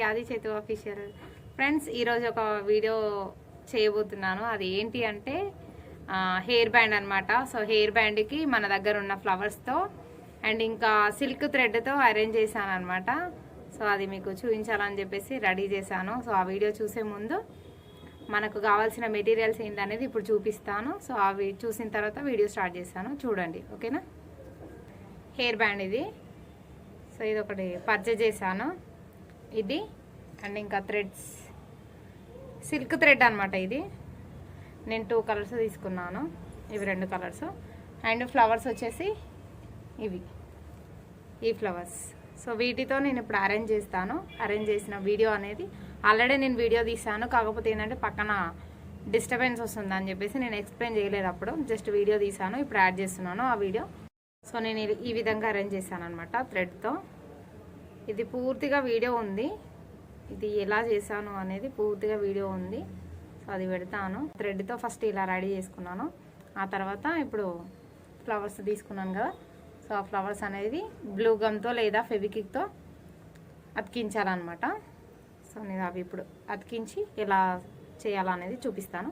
యాది Chaitu official. Friends, ఈరోజు ఒక వీడియో చేయబోతున్నాను. అది ఏంటి అంటే హెయిర్ బ్యాండ్ అనమాట. సో హెయిర్ బ్యాండ్కి మన దగ్గర ఉన్న ఫ్లవర్స్తో అండ్ ఇంకా సిల్క్ థ్రెడ్తో అరేంజ్ చేశాను అనమాట. సో అది మీకు చూపించాలని చెప్పేసి రెడీ చేశాను. సో ఆ వీడియో చూసే ముందు మనకు కావాల్సిన మెటీరియల్స్ ఏంటనేది ఇప్పుడు చూపిస్తాను. సో అవి చూసిన తర్వాత వీడియో స్టార్ట్ చేశాను, చూడండి. ఓకేనా? హెయిర్ బ్యాండ్ ఇది. సో ఇది ఒకటి పర్చేజ్ చేశాను, ఇది. అండ్ ఇంకా థ్రెడ్స్, సిల్క్ థ్రెడ్ అనమాట. ఇది నేను 2 కలర్స్ తీసుకున్నాను, ఇవి 2 కలర్స్. అండ్ ఫ్లవర్స్ వచ్చేసి ఇవి, ఈ ఫ్లవర్స్. సో వీటితో నేను ఇప్పుడు అరేంజ్ చేస్తాను. అరేంజ్ చేసిన వీడియో అనేది ఆల్రెడీ నేను వీడియో తీసాను, కాకపోతే ఏంటంటే పక్కన డిస్టర్బెన్స్ వస్తుందని చెప్పేసి నేను ఎక్స్ప్లెయిన్ చేయలేదు అప్పుడు. జస్ట్ వీడియో తీసాను, ఇప్పుడు యాడ్ చేస్తున్నాను ఆ వీడియో. సో నేను ఈ విధంగా అరేంజ్ చేశాను అనమాట థ్రెడ్తో. ఇది పూర్తిగా వీడియో ఉంది, ఇది ఎలా చేశాను అనేది పూర్తిగా వీడియో ఉంది. సో అది పెడతాను. థ్రెడ్తో ఫస్ట్ ఇలా రెడీ చేసుకున్నాను. ఆ తర్వాత ఇప్పుడు ఫ్లవర్స్ తీసుకున్నాను కదా. సో ఆ ఫ్లవర్స్ అనేది బ్లూ గమ్తో లేదా ఫెవిక్విక్తో అతికించాలన్నమాట. సో నేను అవి ఇప్పుడు అతికించి ఎలా చేయాలనేది చూపిస్తాను.